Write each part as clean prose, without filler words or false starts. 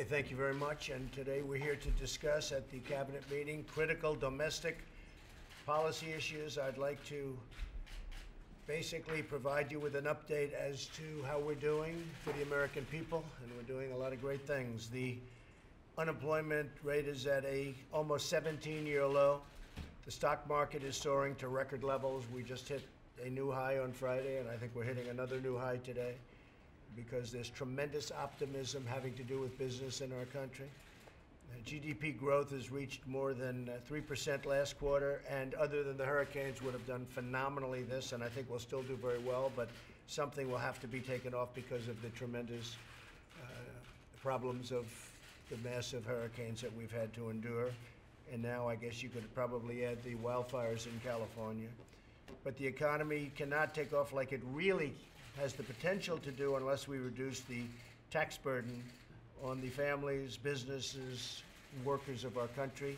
Okay, thank you very much. And today we're here to discuss at the cabinet meeting critical domestic policy issues. I'd like to basically provide you with an update as to how we're doing for the American people, and we're doing a lot of great things. The unemployment rate is at a almost 17-year low. The stock market is soaring to record levels. We just hit a new high on Friday, and I think we're hitting another new high today, because there's tremendous optimism having to do with business in our country. GDP growth has reached more than 3% last quarter, and other than the hurricanes would have done phenomenally this, and I think we'll still do very well, but something will have to be taken off because of the tremendous problems of the massive hurricanes that we've had to endure. And now I guess you could probably add the wildfires in California. But the economy cannot take off like it really has the potential to do unless we reduce the tax burden on the families, businesses, workers of our country.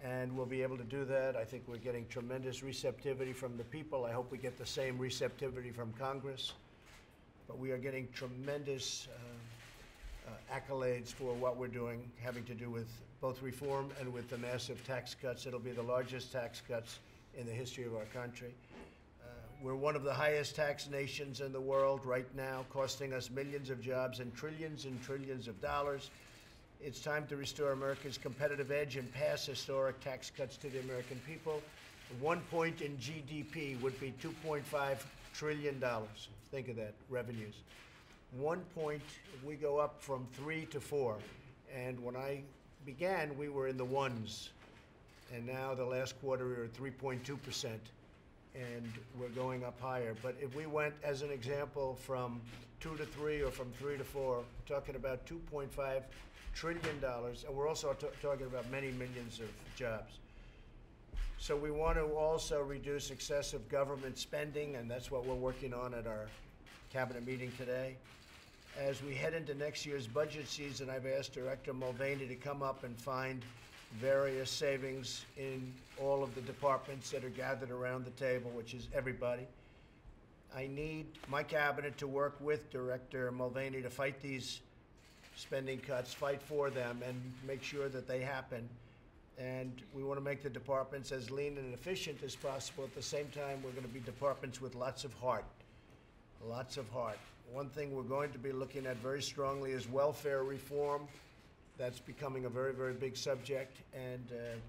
And we'll be able to do that. I think we're getting tremendous receptivity from the people. I hope we get the same receptivity from Congress. But we are getting tremendous accolades for what we're doing, having to do with both reform and with the massive tax cuts. It'll be the largest tax cuts in the history of our country. We're one of the highest tax nations in the world right now, costing us millions of jobs and trillions of dollars. It's time to restore America's competitive edge and pass historic tax cuts to the American people. 1 point in GDP would be $2.5 trillion. Think of that, revenues. 1 point, if we go up from 3 to 4. And when I began, we were in the ones. And now the last quarter, we were at 3.2%. And we're going up higher. But if we went, as an example, from 2 to 3 or from 3 to 4, we're talking about $2.5 trillion, and we're also talking about many millions of jobs. So we want to also reduce excessive government spending, and that's what we're working on at our cabinet meeting today. As we head into next year's budget season, I've asked Director Mulvaney to come up and find various savings in all of the departments that are gathered around the table, which is everybody. I need my cabinet to work with Director Mulvaney to fight these spending cuts, fight for them, and make sure that they happen. And we want to make the departments as lean and efficient as possible. At the same time, we're going to be departments with lots of heart. Lots of heart. One thing we're going to be looking at very strongly is welfare reform. That's becoming a very, very big subject, and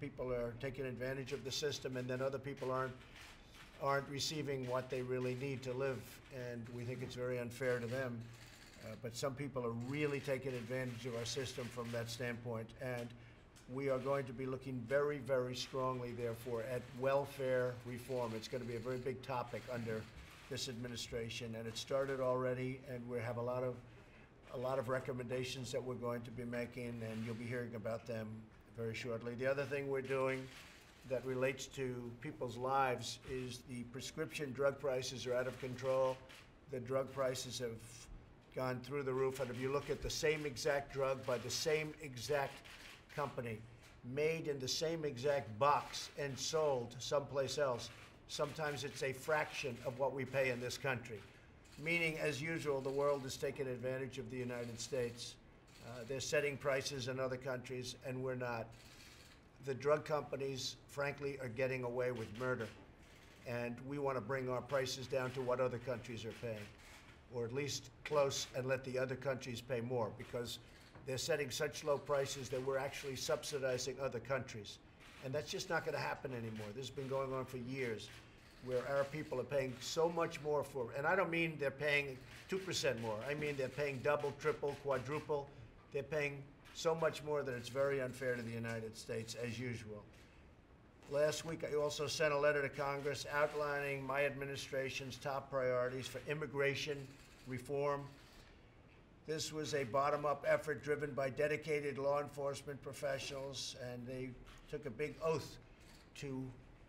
people are taking advantage of the system, and then other people aren't receiving what they really need to live, and we think it's very unfair to them. But some people are really taking advantage of our system from that standpoint, and we are going to be looking very, very strongly, therefore, at welfare reform. It's going to be a very big topic under this administration, and it started already, and we have a lot of recommendations that we're going to be making, and you'll be hearing about them very shortly. The other thing we're doing that relates to people's lives is the prescription drug prices are out of control. The drug prices have gone through the roof, and if you look at the same exact drug by the same exact company, made in the same exact box and sold someplace else, sometimes it's a fraction of what we pay in this country. Meaning, as usual, the world is taking advantage of the United States. They're setting prices in other countries, and we're not. The drug companies, frankly, are getting away with murder. And we want to bring our prices down to what other countries are paying, or at least close, and let the other countries pay more, because they're setting such low prices that we're actually subsidizing other countries. And that's just not going to happen anymore. This has been going on for years, where our people are paying so much more for, and I don't mean they're paying 2% more. I mean they're paying double, triple, quadruple. They're paying so much more that it's very unfair to the United States, as usual. Last week, I also sent a letter to Congress outlining my administration's top priorities for immigration reform. This was a bottom-up effort driven by dedicated law enforcement professionals, and they took a big oath to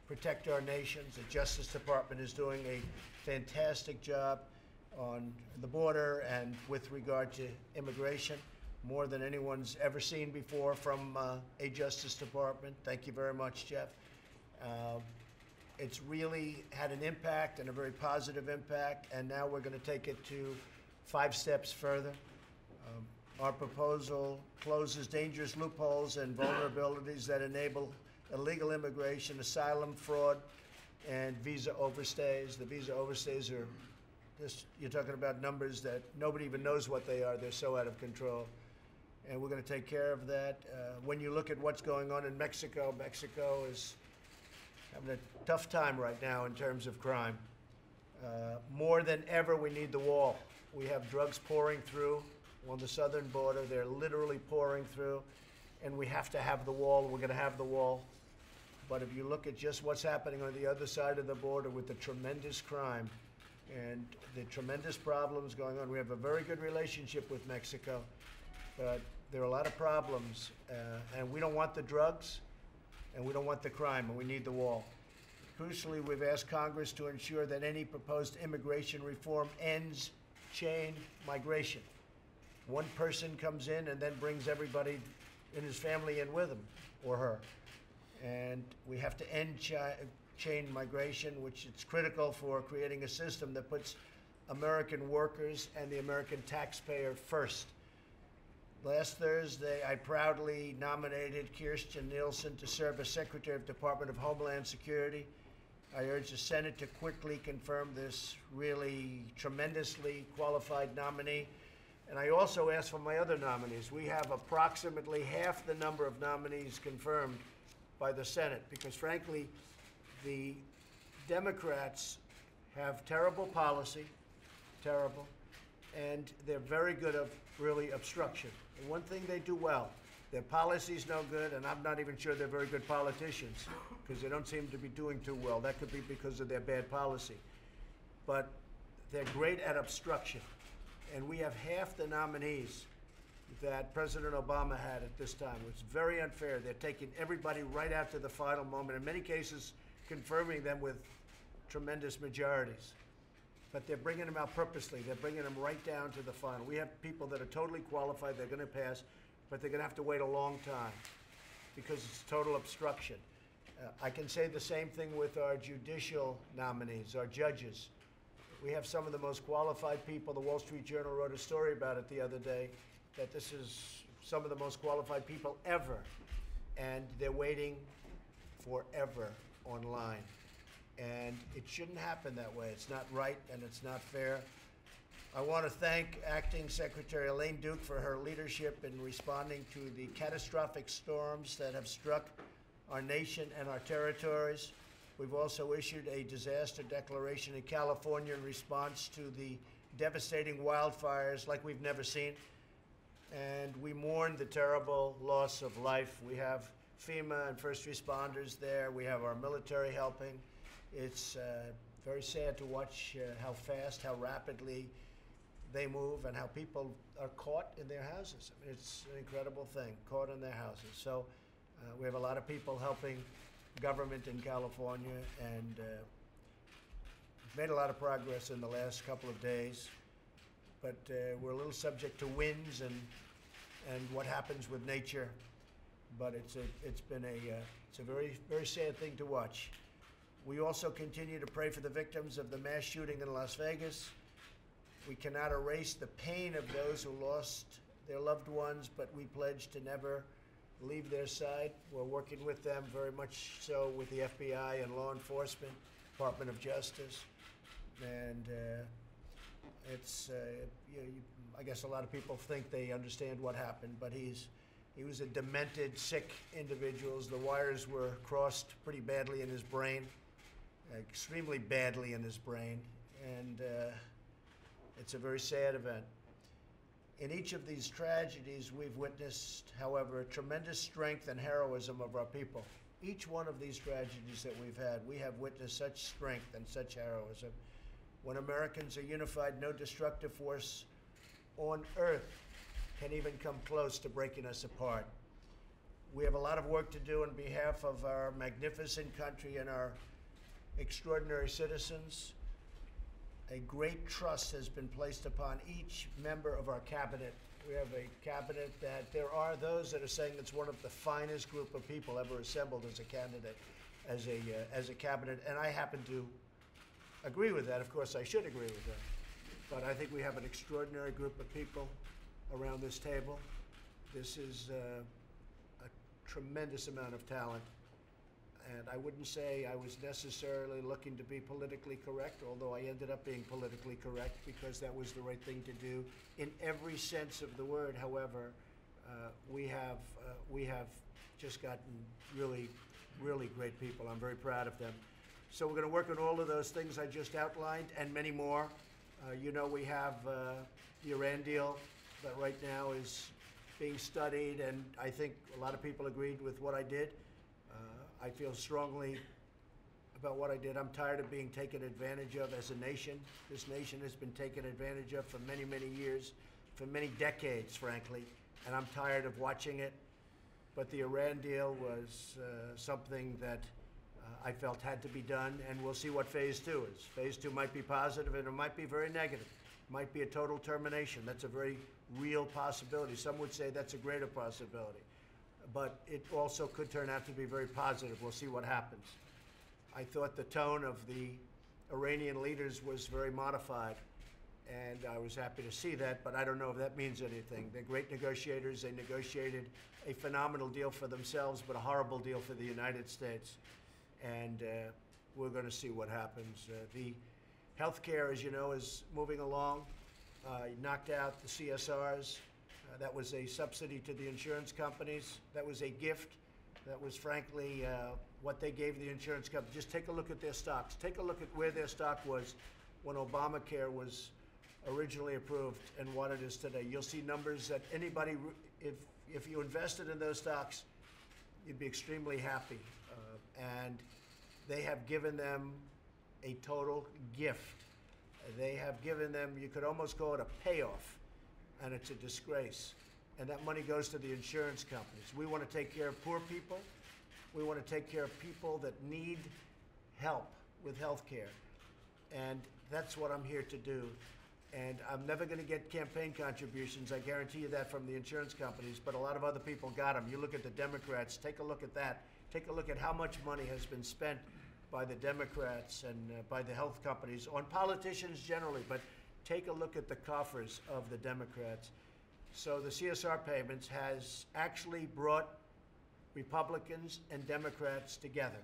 protect our nations. The Justice Department is doing a fantastic job on the border and with regard to immigration, more than anyone's ever seen before from a Justice Department. Thank you very much, Jeff. It's really had an impact, and a very positive impact, and now we're going to take it to 5 steps further. Our proposal closes dangerous loopholes and vulnerabilities that enable illegal immigration, asylum fraud, and visa overstays. The visa overstays are just, you're talking about numbers that nobody even knows what they are. They're so out of control. And we're going to take care of that. When you look at what's going on in Mexico, Mexico is having a tough time right now in terms of crime. More than ever, we need the wall. We have drugs pouring through on the southern border. They're literally pouring through, and we have to have the wall. We're going to have the wall. But if you look at just what's happening on the other side of the border with the tremendous crime and the tremendous problems going on, we have a very good relationship with Mexico, but there are a lot of problems, and we don't want the drugs, and we don't want the crime, and we need the wall. Crucially, we've asked Congress to ensure that any proposed immigration reform ends chain migration. One person comes in and then brings everybody in his family in with him or her. And we have to end chain migration, which is critical for creating a system that puts American workers and the American taxpayer first. Last Thursday, I proudly nominated Kirstjen Nielsen to serve as Secretary of the Department of Homeland Security. I urge the Senate to quickly confirm this really tremendously qualified nominee. And I also asked for my other nominees. We have approximately half the number of nominees confirmed by the Senate because, frankly, the Democrats have terrible policy, terrible, and they're very good at really obstruction. And one thing they do well, their policy's no good, and I'm not even sure they're very good politicians because they don't seem to be doing too well. That could be because of their bad policy. But they're great at obstruction. And we have half the nominees that President Obama had at this time. It's very unfair. They're taking everybody right out to the final moment, in many cases confirming them with tremendous majorities. But they're bringing them out purposely. They're bringing them right down to the final. We have people that are totally qualified. They're going to pass, but they're going to have to wait a long time because it's total obstruction. I can say the same thing with our judicial nominees, our judges. We have some of the most qualified people. The Wall Street Journal wrote a story about it the other day, that this is some of the most qualified people ever, and they're waiting forever online. And it shouldn't happen that way. It's not right, and it's not fair. I want to thank Acting Secretary Elaine Duke for her leadership in responding to the catastrophic storms that have struck our nation and our territories. We've also issued a disaster declaration in California in response to the devastating wildfires like we've never seen. And we mourn the terrible loss of life. We have FEMA and first responders there. We have our military helping. It's very sad to watch how fast, how rapidly they move and how people are caught in their houses. I mean, it's an incredible thing, caught in their houses. So we have a lot of people helping government in California, and made a lot of progress in the last couple of days. But we're a little subject to winds and what happens with nature. But it's a very, very sad thing to watch. We also continue to pray for the victims of the mass shooting in Las Vegas. We cannot erase the pain of those who lost their loved ones, but we pledge to never leave their side. We're working with them very much so with the FBI and law enforcement, Department of Justice. And I guess a lot of people think they understand what happened, but he was a demented, sick individual. The wires were crossed pretty badly in his brain, extremely badly in his brain, and it's a very sad event. In each of these tragedies, we've witnessed, however, tremendous strength and heroism of our people. Each one of these tragedies that we've had, we have witnessed such strength and such heroism. When Americans are unified, no destructive force on earth can even come close to breaking us apart. We have a lot of work to do on behalf of our magnificent country and our extraordinary citizens. A great trust has been placed upon each member of our cabinet. We have a cabinet that there are those that are saying it's one of the finest group of people ever assembled as a candidate, as a cabinet, and I happen to agree with that. Of course, I should agree with that. But I think we have an extraordinary group of people. around this table. This is a tremendous amount of talent. And I wouldn't say I was necessarily looking to be politically correct, although I ended up being politically correct because that was the right thing to do in every sense of the word. However, we have just gotten really, really great people. I'm very proud of them. So we're going to work on all of those things I just outlined and many more. You know, we have the Iran deal that right now is being studied, and I think a lot of people agreed with what I did. I feel strongly about what I did. I'm tired of being taken advantage of as a nation. This nation has been taken advantage of for many, many years, for many decades, frankly, and I'm tired of watching it. But the Iran deal was something that I felt had to be done, and we'll see what phase 2 is. Phase 2 might be positive, and it might be very negative. It might be a total termination. That's a very real possibility. Some would say that's a greater possibility. But it also could turn out to be very positive. We'll see what happens. I thought the tone of the Iranian leaders was very modified, and I was happy to see that, but I don't know if that means anything. They're great negotiators. They negotiated a phenomenal deal for themselves, but a horrible deal for the United States. And we're going to see what happens. The healthcare, as you know, is moving along. Knocked out the CSRs. That was a subsidy to the insurance companies. That was a gift. That was, frankly, what they gave the insurance companies. Just take a look at their stocks. Take a look at where their stock was when Obamacare was originally approved and what it is today. You'll see numbers that anybody, if you invested in those stocks, you'd be extremely happy. And they have given them a total gift. They have given them, you could almost call it a payoff, and it's a disgrace. And that money goes to the insurance companies. We want to take care of poor people. We want to take care of people that need help with health care. And that's what I'm here to do. And I'm never going to get campaign contributions, I guarantee you that, from the insurance companies, but a lot of other people got them. You look at the Democrats, take a look at that. Take a look at how much money has been spent by the Democrats and by the health companies on politicians generally, but take a look at the coffers of the Democrats. So the CSR payments has actually brought Republicans and Democrats together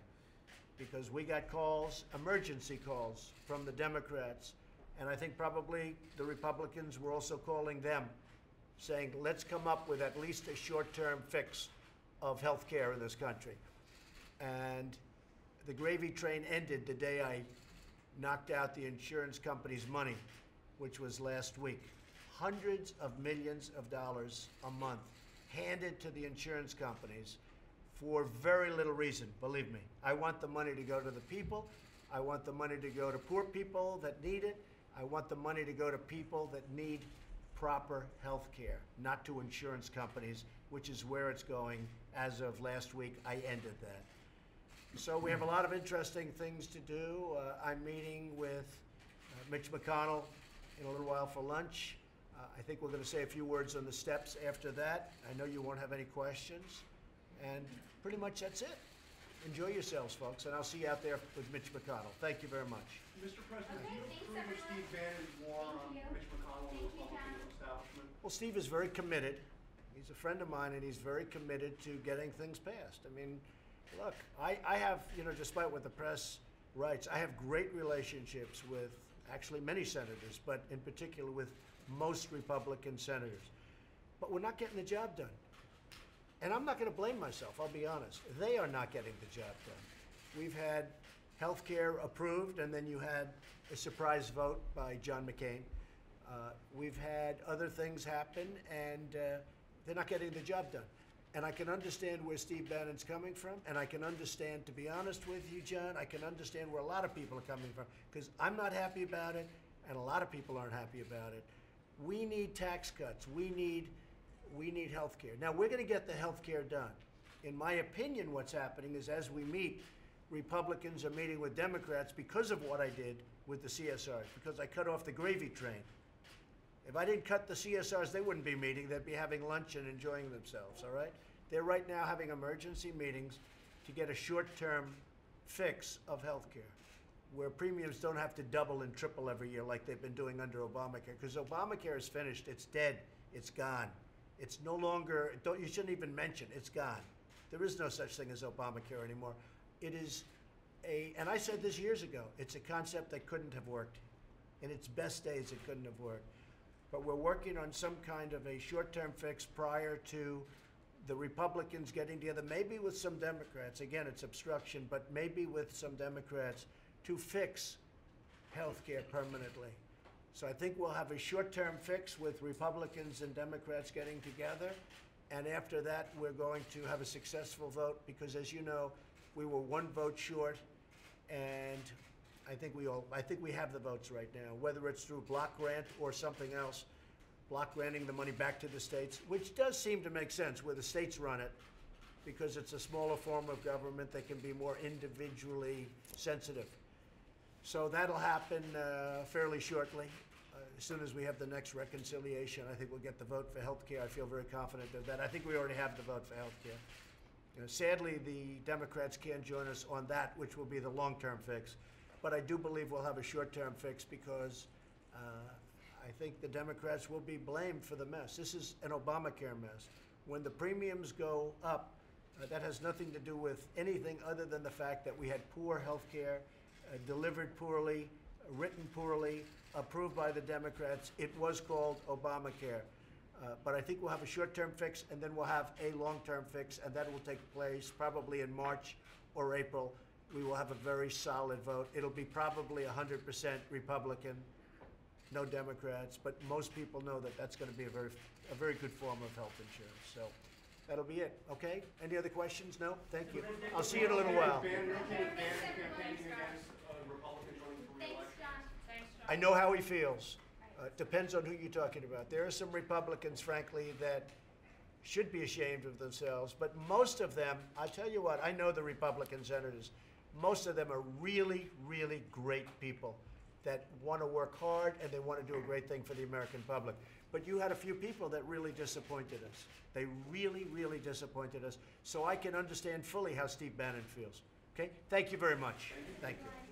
because we got calls, emergency calls from the Democrats, and I think probably the Republicans were also calling them saying, let's come up with at least a short-term fix of health care in this country. And the gravy train ended the day I knocked out the insurance company's money, which was last week. Hundreds of millions of dollars a month handed to the insurance companies for very little reason, believe me. I want the money to go to the people. I want the money to go to poor people that need it. I want the money to go to people that need proper health care, not to insurance companies, which is where it's going. As of last week, I ended that. So we have a lot of interesting things to do. I'm meeting with Mitch McConnell in a little while for lunch. I think we're going to say a few words on the steps after that. I know you won't have any questions. And pretty much that's it. Enjoy yourselves, folks, and I'll see you out there with Mitch McConnell. Thank you very much. Mr. President, Okay, do you thanks, approve of everyone. Steve Bannon more on Thank you. Mitch McConnell and the Thank you, Republican John. establishment? Well, Steve is very committed. He's a friend of mine, and he's very committed to getting things passed. I mean, look, I have, you know, despite what the press writes, I have great relationships with actually many senators, but in particular with most Republican senators. But we're not getting the job done. And I'm not going to blame myself, I'll be honest. They are not getting the job done. We've had health care approved, and then you had a surprise vote by John McCain. We've had other things happen, and they're not getting the job done. And I can understand where Steve Bannon's coming from, and I can understand, to be honest with you, John, I can understand where a lot of people are coming from, because I'm not happy about it, and a lot of people aren't happy about it. We need tax cuts. We need health care. Now, we're going to get the health care done. In my opinion, what's happening is as we meet, Republicans are meeting with Democrats because of what I did with the CSRs, because I cut off the gravy train. If I didn't cut the CSRs, they wouldn't be meeting. They'd be having lunch and enjoying themselves, all right? They're right now having emergency meetings to get a short-term fix of health care, where premiums don't have to double and triple every year like they've been doing under Obamacare, because Obamacare is finished. It's dead. It's gone. It's no longer, you shouldn't even mention, it's gone. There is no such thing as Obamacare anymore. It is and I said this years ago, it's a concept that couldn't have worked. In its best days, it couldn't have worked. But we're working on some kind of a short-term fix prior to the Republicans getting together, maybe with some Democrats. Again, it's obstruction, but maybe with some Democrats to fix health care permanently. So I think we'll have a short-term fix with Republicans and Democrats getting together. And after that, we're going to have a successful vote because, as you know, we were one vote short, and I think we have the votes right now, whether it's through block grant or something else, block granting the money back to the states, which does seem to make sense where the states run it, because it's a smaller form of government that can be more individually sensitive. So that'll happen fairly shortly. As soon as we have the next reconciliation, I think we'll get the vote for health care. I feel very confident of that. I think we already have the vote for health care. You know, sadly, the Democrats can't join us on that, which will be the long-term fix. But I do believe we'll have a short-term fix because I think the Democrats will be blamed for the mess. This is an Obamacare mess. When the premiums go up, that has nothing to do with anything other than the fact that we had poor health care, delivered poorly, written poorly, approved by the Democrats. It was called Obamacare. But I think we'll have a short-term fix, and then we'll have a long-term fix, and that will take place probably in March or April. We will have a very solid vote. It'll be probably 100% Republican, no Democrats, but most people know that that's going to be a very good form of health insurance. So that'll be it. Okay? Any other questions? No? Thank you. I'll see you in a little while. Campaigning against Republicans running for Thanks, re-election. John. Thanks, John. I know how he feels. Depends on who you're talking about. There are some Republicans, frankly, that should be ashamed of themselves, but most of them, I tell you what, I know the Republican senators. Most of them are really, really great people that want to work hard and they want to do a great thing for the American public. But you had a few people that really disappointed us. They really, really disappointed us. So I can understand fully how Steve Bannon feels. Okay? Thank you very much. Thank you.